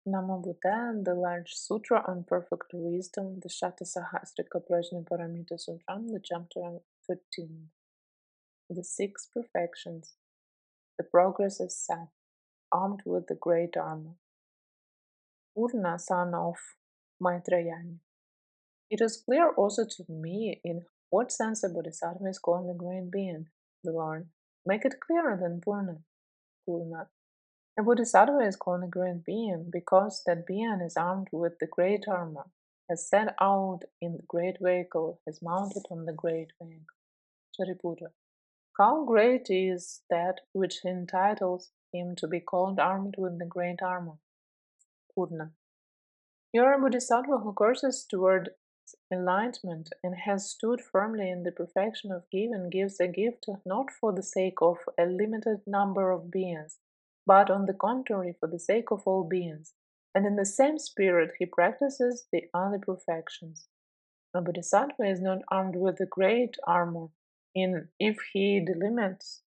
Namo Buddha, the large sutra on perfect wisdom, the Satasahasrika Prajnaparamita Sūtram, the chapter 13. The six perfections. The progress is set, armed with the great armor. Purna, son of Maitrayani. It is clear also to me in what sense a Bodhisattva is called a great being. The Lord, make it clearer than Purna. A Bodhisattva is called a great being because that being is armed with the great armor, has set out in the great vehicle, is mounted on the great vehicle. Shariputra. How great is that which entitles him to be called armed with the great armor? Purna. You are a Bodhisattva who courses toward enlightenment and has stood firmly in the perfection of giving, gives a gift not for the sake of a limited number of beings, but on the contrary for the sake of all beings, and in the same spirit he practices the other perfections. A Bodhisattva is not armed with the great armor if he delimits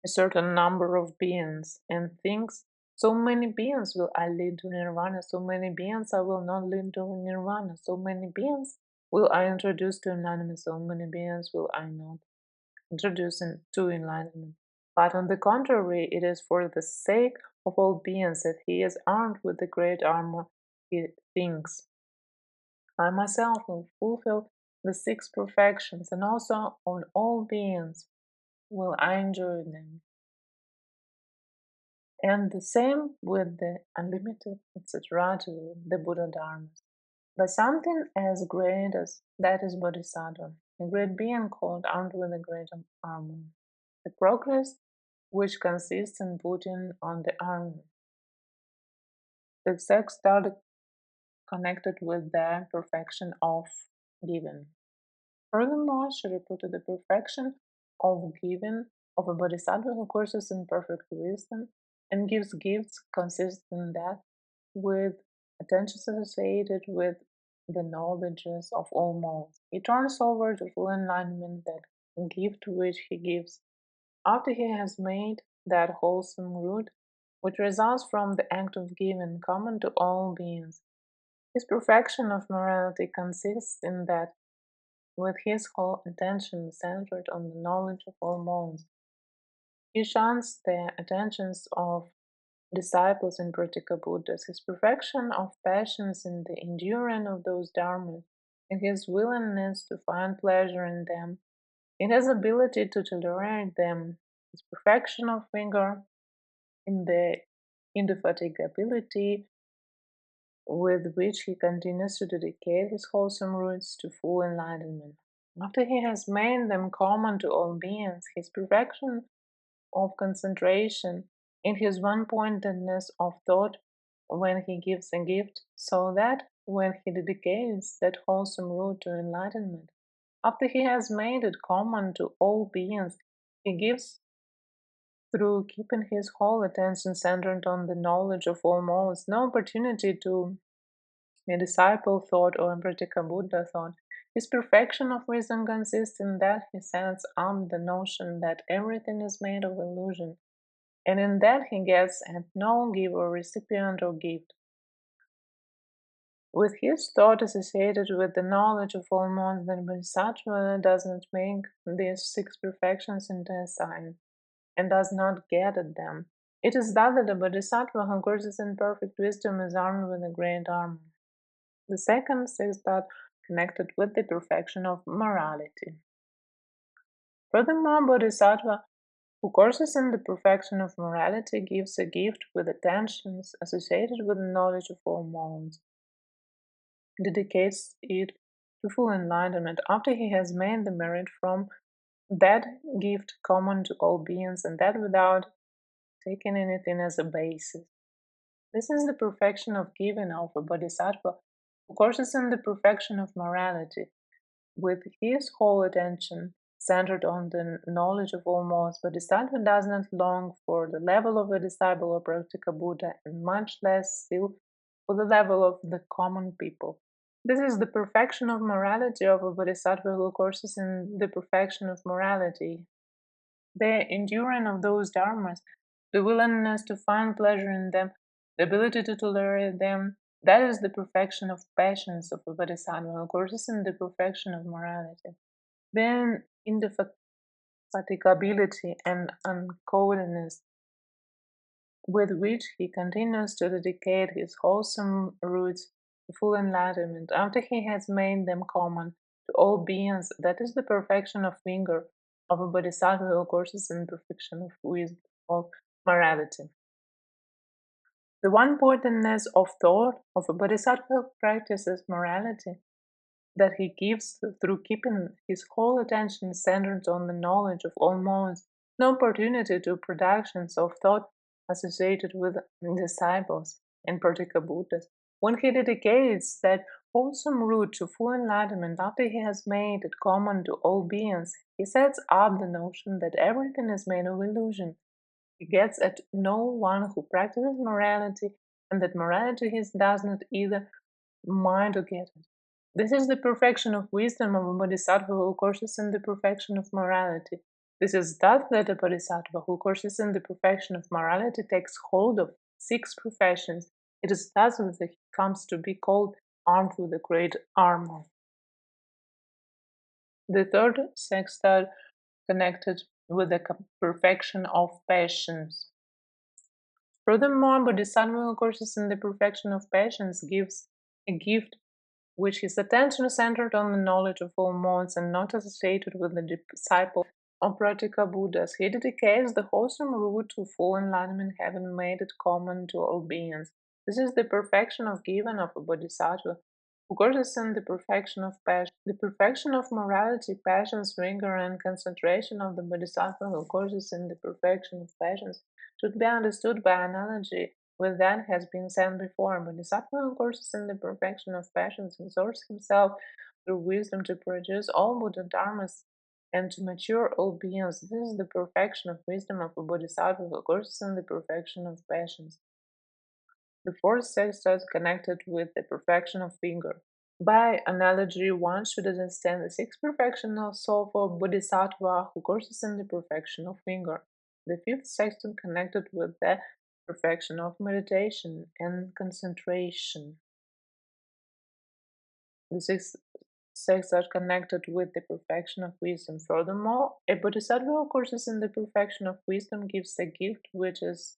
a certain number of beings and thinks, so many beings will I lead to nirvana, so many beings I will not lead to nirvana, so many beings will I introduce to enlightenment, so many beings will I not introduce to enlightenment. But on the contrary, it is for the sake of all beings that he is armed with the great armor. He thinks, I myself will fulfill the six perfections, and also on all beings will I enjoy them. And the same with the unlimited, etc., to the Buddha Dharmas. But something as great as that is Bodhisattva, a great being called armed with a great armor. The progress which consists in putting on the armor. The exact study connected with the perfection of giving. Furthermore, she reported the perfection of giving of a Bodhisattva who courses in perfect wisdom and gives gifts consists in that with attentions associated with the knowledges of all modes. He turns over to full enlightenment that gift which he gives after he has made that wholesome root which results from the act of giving common to all beings. His perfection of morality consists in that with his whole attention centered on the knowledge of all modes, he shuns the attentions of disciples and practical Buddhas. His perfection of patience in the enduring of those dharmas, and his willingness to find pleasure in them, in his ability to tolerate them, his perfection of vigor in the indefatigability with which he continues to dedicate his wholesome roots to full enlightenment. After he has made them common to all beings, his perfection of concentration in his one-pointedness of thought when he gives a gift, so that when he dedicates that wholesome root to enlightenment, after he has made it common to all beings, he gives through keeping his whole attention centered on the knowledge of all modes, no opportunity to a disciple thought or a practical Buddha thought. His perfection of wisdom consists in that he sets up the notion that everything is made of illusion, and in that he gets at no giver, recipient, or gift. With his thought associated with the knowledge of all modes, the Bodhisattva does not make these six perfections into a sign, and does not get at them. It is thus that the Bodhisattva who courses in perfect wisdom is armed with a great armor. The second is that connected with the perfection of morality. Furthermore, Bodhisattva who courses in the perfection of morality gives a gift with attentions associated with the knowledge of all modes, dedicates it to full enlightenment after he has made the merit from that gift common to all beings, and that without taking anything as a basis. This is the perfection of giving of a Bodhisattva who courses in the perfection of morality, with his whole attention centered on the knowledge of all modes. Bodhisattva does not long for the level of a disciple or practical Buddha, and much less still for the level of the common people. This is the perfection of morality of a Bodhisattva who courses in the perfection of morality. The enduring of those dharmas, the willingness to find pleasure in them, the ability to tolerate them. That is the perfection of passions of a Bodhisattva who courses in the perfection of morality. Then indefatigability and uncloudedness with which he continues to dedicate his wholesome roots to full enlightenment after he has made them common to all beings. That is the perfection of vigor of a bodhisattva who courses in perfection of wisdom, of morality. The one pointedness of thought of a bodhisattva who practices morality that he gives through keeping his whole attention centered on the knowledge of all modes, no opportunity to productions of thought associated with disciples, in particular Buddhas. When he dedicates that wholesome root to full enlightenment after he has made it common to all beings, he sets up the notion that everything is made of illusion. He gets at no one who practices morality, and that morality does not either mind or get it. This is the perfection of wisdom of a bodhisattva who courses in the perfection of morality. This is thus that a bodhisattva who courses in the perfection of morality takes hold of 6 professions. It is thus that he comes to be called armed with a great armor. The third sextile connected with the perfection of passions. Furthermore, Bodhisattva who courses in the perfection of passions gives a gift which his attention centered on the knowledge of all modes and not associated with the disciple of practical Buddhas. He dedicates the wholesome root to full enlightenment, having made it common to all beings. This is the perfection of giving of a bodhisattva, who courses in the perfection of passion. The perfection of morality, passions, vigor, and concentration of the bodhisattva, who courses in the perfection of passions, should be understood by analogy with that has been said before. Bodhisattva who courses in the perfection of passions exerts himself through wisdom to produce all Buddha dharmas and to mature all beings. This is the perfection of wisdom of a bodhisattva who courses in the perfection of passions. The fourth sextile is connected with the perfection of vigor. By analogy, one should understand the 6 perfections of soul for bodhisattva who courses in the perfection of vigor. The fifth sextile connected with the perfection of meditation and concentration. The 6 sects are connected with the perfection of wisdom. Furthermore, a bodhisattva who courses in the perfection of wisdom gives a gift which is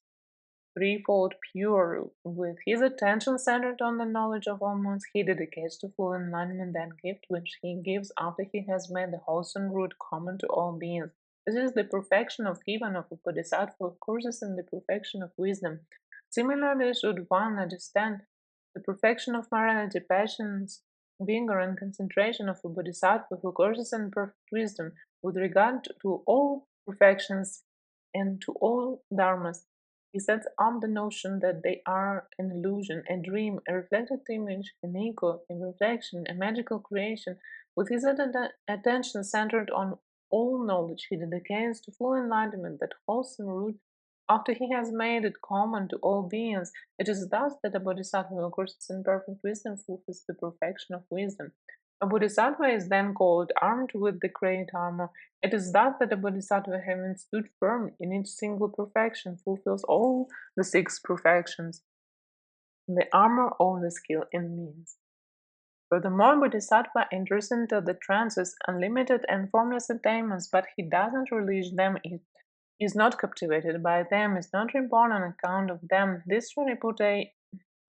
threefold pure. With his attention centered on the knowledge of all modes, he dedicates to full enlightenment that gift which he gives after he has made the wholesome root common to all beings. This is the perfection of giving of a bodhisattva who courses in the perfection of wisdom. Similarly, should one understand the perfection of morality, passions, vigor, and concentration of a bodhisattva who courses in perfect wisdom with regard to all perfections and to all dharmas. He sets up the notion that they are an illusion, a dream, a reflected image, an echo, a reflection, a magical creation. With his attention centered on all knowledge, he dedicates to full enlightenment that wholesome root after he has made it common to all beings. It is thus that a bodhisattva who courses in perfect wisdom fulfills the perfection of wisdom. A bodhisattva is then called armed with the great armor. It is thus that a bodhisattva, having stood firm in each single perfection, fulfills all the 6 perfections, the armor of the skill in means. Furthermore, bodhisattva enters into the trances, unlimited and formless attainments, but he does not relish them. He is not captivated by them, is not reborn on account of them. This Shariputra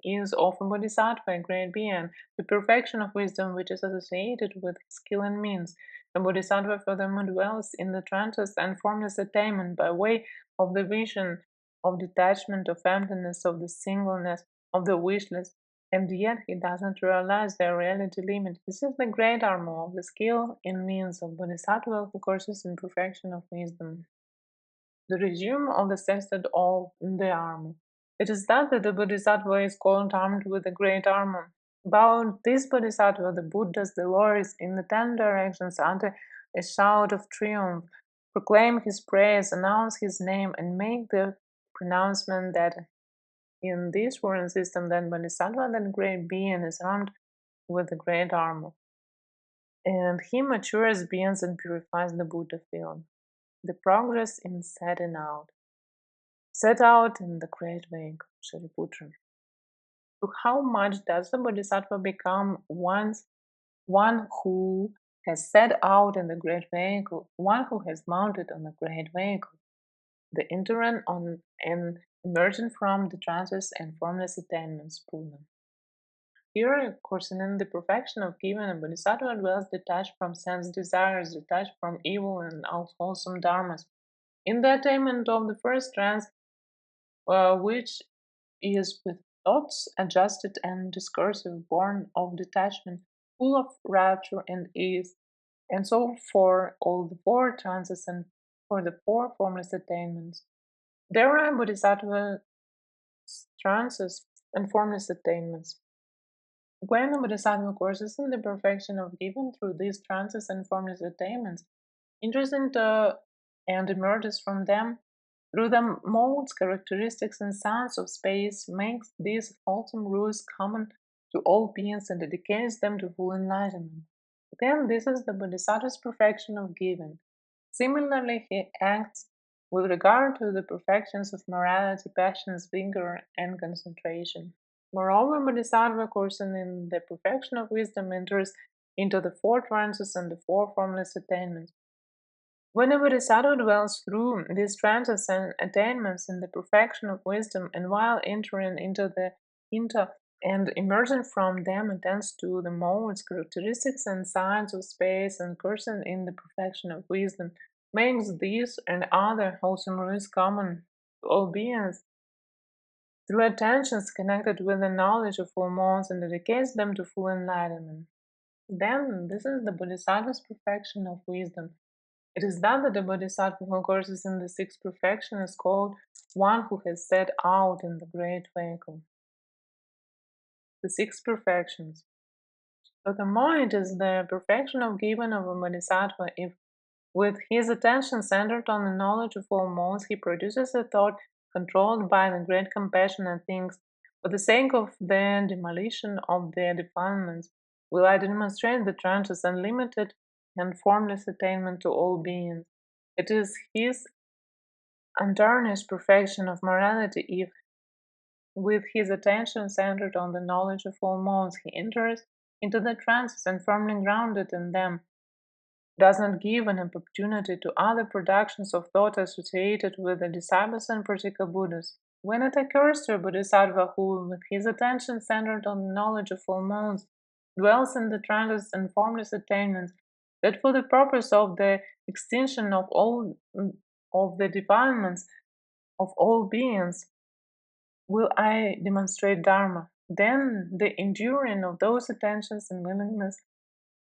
is of a bodhisattva, a great being, the perfection of wisdom which is associated with skill and means. A bodhisattva furthermore dwells in the trances and formless attainment by way of the vision of detachment, of emptiness, of the singleness, of the wishless, and yet he does not realize their reality limit. This is the great armor of the skill in means of bodhisattva who courses in perfection of wisdom. The resume of the sextet of the armor. It is thus that the bodhisattva is called armed with a great armor. About this bodhisattva, the Buddhas, the lords in the 10 directions, utter a shout of triumph, proclaim his praise, announce his name, and make the pronouncement that in this foreign system, that bodhisattva, that great being, is armed with a great armor. And he matures beings and purifies the Buddha field. The progress in setting out. set out in the great way, Shariputra. To how much does the Bodhisattva become one who has set out in the great vehicle, one who has mounted on the great vehicle, the entering on and emerging from the trances and formless attainments, Purna. Here, of course, in the perfection of giving, a Bodhisattva dwells detached from sense desires, detached from evil and unwholesome dharmas. In the attainment of the first trance, which is with thoughts adjusted and discursive, born of detachment, full of rapture and ease, and so for all the four trances and for the four formless attainments. There are Bodhisattva trances and formless attainments. When a Bodhisattva courses in the perfection of giving through these trances and formless attainments, enters into and emerges from them through the modes, characteristics, and sounds of space, makes these wholesome rules common to all beings and dedicates them to full enlightenment. Then this is the Bodhisattva's perfection of giving. Similarly, he acts with regard to the perfections of morality, passions, vigor, and concentration. Moreover, Bodhisattva coursing in the perfection of wisdom enters into the four trances and the four formless attainments. When a Bodhisattva dwells through these trances and attainments in the perfection of wisdom, and while entering into and emerging from them attends to the modes, characteristics, and signs of space, and coursing in the perfection of wisdom, makes these and other wholesome rules common to all beings through attentions connected with the knowledge of all modes and dedicates them to full enlightenment. Then this is the Bodhisattva's perfection of wisdom. It is that the Bodhisattva who courses in the sixth perfection is called one who has set out in the great vehicle. The six perfections. Furthermore, it is the perfection of giving of a Bodhisattva if, with his attention centered on the knowledge of all modes, he produces a thought controlled by the great compassionate things for the sake of the demolition of their defilements. Will I demonstrate the trances unlimited and formless attainment to all beings? It is his untarnished perfection of morality if, with his attention centered on the knowledge of all modes, he enters into the trances and firmly grounded in them, does not give an opportunity to other productions of thought associated with the disciples and particular Buddhas. When it occurs to a Bodhisattva who, with his attention centered on the knowledge of all modes, dwells in the trances and formless attainments, that for the purpose of the extinction of all of the defilements of all beings will I demonstrate Dharma, then the enduring of those attentions and willingness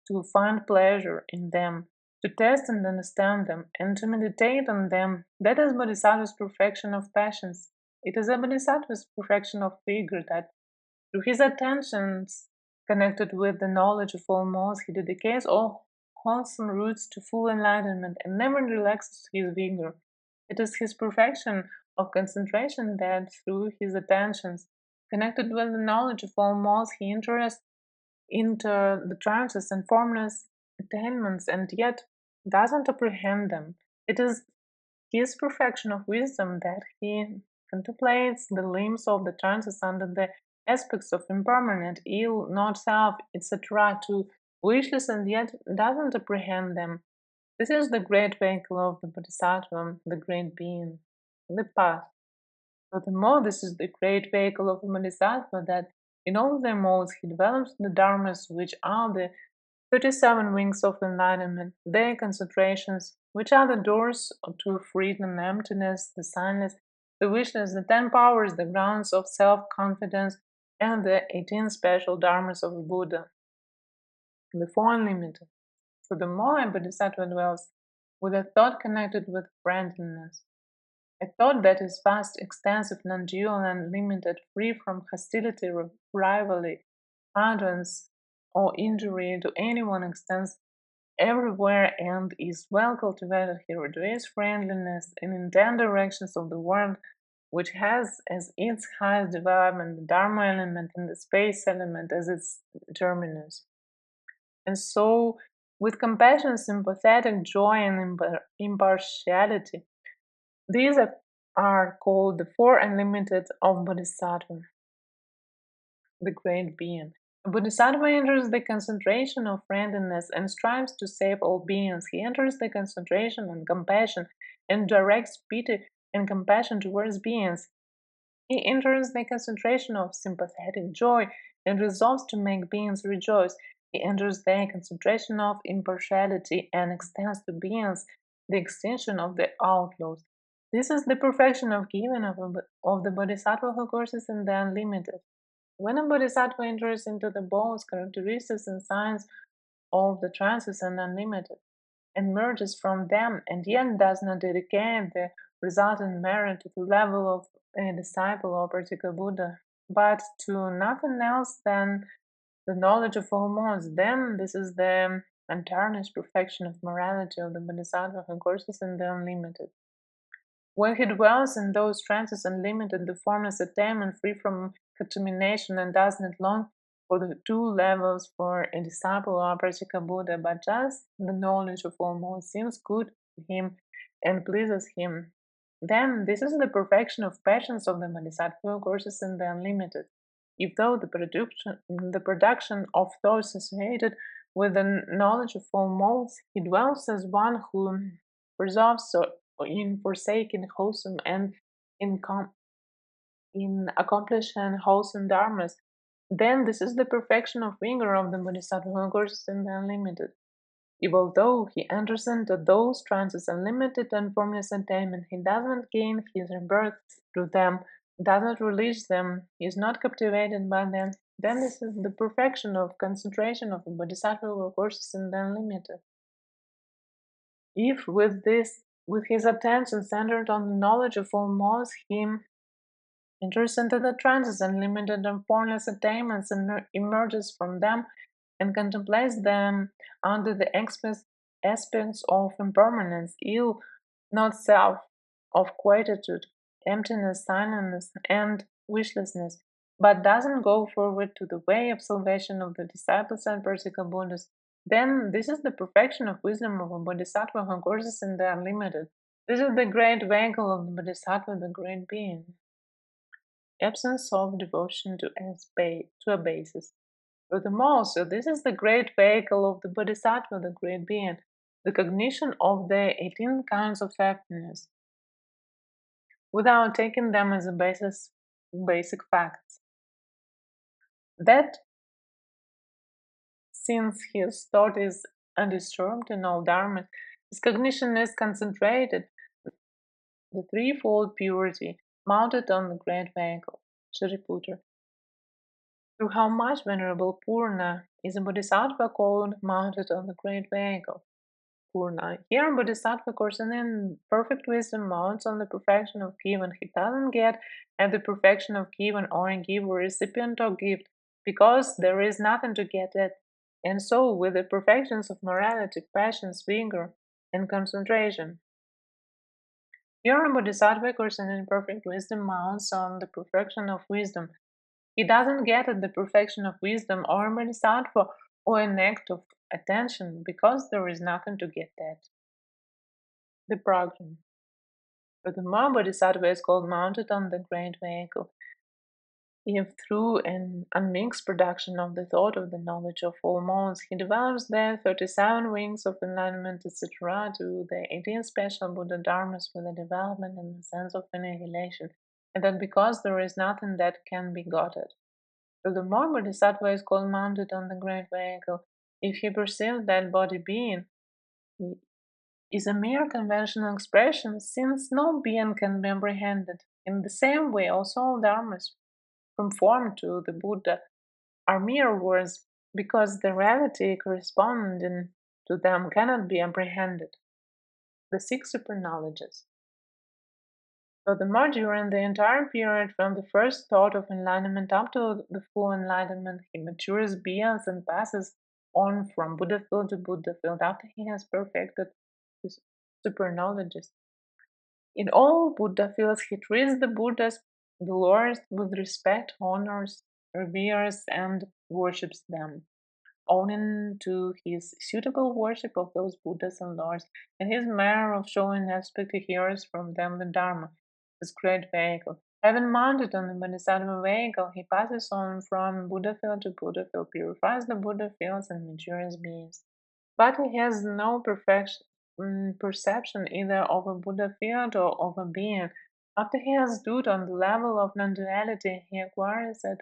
to find pleasure in them, to test and understand them, and to meditate on them, that is Bodhisattva's perfection of passions. It is a Bodhisattva's perfection of vigor that, through his attentions connected with the knowledge of all modes, he dedicates all wholesome roots to full enlightenment and never relaxes his vigor. It is his perfection of concentration that, through his attentions connected with the knowledge of all modes, he enters into the trances and formless attainments and yet doesn't apprehend them. It is his perfection of wisdom that he contemplates the limbs of the trances under the aspects of impermanent, ill, not self, etc., to wishless and yet doesn't apprehend them. This is the great vehicle of the Bodhisattva, the great being, the path. Furthermore, this is the great vehicle of the Bodhisattva that in all their modes he develops the dharmas, which are the 37 wings of enlightenment, their concentrations, which are the doors to freedom, emptiness, the silence, the wishless, the 10 powers, the grounds of self-confidence, and the 18 special dharmas of Buddha, the four unlimited. Furthermore, a Bodhisattva dwells with a thought connected with friendliness, a thought that is vast, extensive, non-dual, and limited, free from hostility, rivalry, hindrance, or injury to anyone, extends everywhere and is well cultivated. He radiates friendliness in 10 directions of the world, which has as its highest development the Dharma element and the space element as its terminus. And so, with compassion, sympathetic joy, and impartiality, these are called the four unlimited of Bodhisattva, the great being. A Bodhisattva enters the concentration of friendliness and strives to save all beings. He enters the concentration on compassion and directs pity and compassion towards beings. He enters the concentration of sympathetic joy and resolves to make beings rejoice. He enters the concentration of impartiality and extends to beings the extinction of the outlaws. This is the perfection of giving of the Bodhisattva who courses in the unlimited. When a Bodhisattva enters into the both characteristics and signs of the trances and unlimited, and merges from them, and yet does not dedicate the resultant merit to the level of a disciple or particular Buddha, but to nothing else than the knowledge of all modes, then this is the untarnished perfection of morality of the Bodhisattva who courses in the unlimited. When he dwells in those trances unlimited, the formless attainment free from contamination and does not long for the two levels for a disciple or practical Buddha, but just the knowledge of all modes seems good to him and pleases him. Then this is the perfection of patience of the Bodhisattva courses in the unlimited. If though the production of thoughts associated with the knowledge of all modes, he dwells as one who resolves in forsaking wholesome and in, in accomplishing wholesome dharmas, then this is the perfection of vigor of the Bodhisattva who courses in the unlimited. If although he enters into those trances unlimited and formless attainment, he does not gain his rebirth through them, does not release them, is not captivated by them, then this is the perfection of concentration of a Bodhisattva who courses in the unlimited. If with his attention centered on the knowledge of all modes, he enters into the trances unlimited and formless attainments and emerges from them and contemplates them under the aspects of impermanence, ill, not self, of quietude, emptiness, silentness, and wishlessness, but doesn't go forward to the way of salvation of the disciples and practical Buddhas, then this is the perfection of wisdom of a Bodhisattva who courses in the unlimited. This is the great vehicle of the Bodhisattva, the great being. Absence of devotion to a basis. Furthermore, so this is the great vehicle of the Bodhisattva, the great being, the cognition of the 18 kinds of happiness, without taking them as a basic facts. That, since his thought is undisturbed in all dharmas, his cognition is concentrated, the threefold purity mounted on the great vehicle, Shariputra. Through how much Venerable Purna is a Bodhisattva called mounted on the great vehicle. Purna. Here, Bodhisattva coursing in perfect wisdom mounts on the perfection of given. He doesn't get at the perfection of given or a giver, recipient or gift, because there is nothing to get at. And so, with the perfections of morality, patience, vigor, and concentration. Here, Bodhisattva coursing in perfect wisdom mounts on the perfection of wisdom. He doesn't get at the perfection of wisdom or a Bodhisattva or an act of attention because there is nothing to get at. The program. Furthermore, Bodhisattva is called mounted on the great vehicle. If through an unmixed production of the thought of the knowledge of all modes, he develops the 37 wings of enlightenment, etc., to the 18 special Buddha dharmas with the development and the sense of annihilation, and that because there is nothing that can be got at. Furthermore, Bodhisattva is called mounted on the great vehicle if he perceives that body being is a mere conventional expression, since no being can be apprehended. In the same way, also all dharmas conform to the Buddha are mere words, because the reality corresponding to them cannot be apprehended. The six super knowledges. Furthermore, during the entire period from the first thought of enlightenment up to the full enlightenment, he matures beyond and passes on from Buddha field to Buddha field after he has perfected his super knowledges. In all Buddha fields, he treats the Buddhas, the Lords, with respect, honors, reveres, and worships them, owing to his suitable worship of those Buddhas and Lords, and his manner of showing respect he hears from them the Dharma. this great vehicle. Having mounted on the Bodhisattva vehicle, he passes on from Buddha field to Buddha field, purifies the Buddha fields and matures beings. But he has no perception either of a Buddha field or of a being. After he has stood on the level of non-duality, he acquires at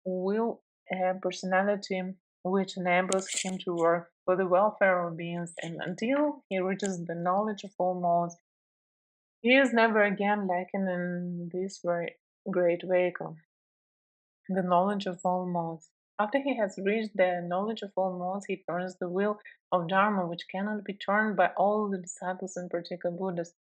will a personality which enables him to work for the welfare of beings, and until he reaches the knowledge of all modes, he is never again lacking in this very great vehicle, the knowledge of all modes. After he has reached the knowledge of all modes, he turns the wheel of Dharma, which cannot be turned by all the disciples, in particular Buddhists.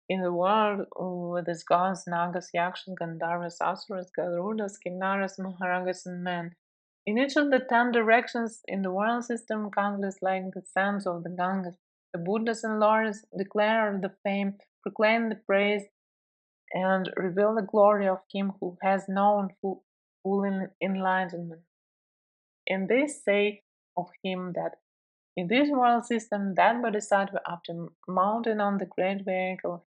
In the world with its gods, Nagas, Yakshas, Gandharvas, Asuras, Garudas, Kinnaras, Maharagas, and men. In each of the 10 directions in the world system, countless like the sands of the Ganges, the Buddhas and Lords declare the fame, proclaim the praise, and reveal the glory of him who has known full enlightenment. And they say of him that in this world system, that Bodhisattva, after mounting on the great vehicle,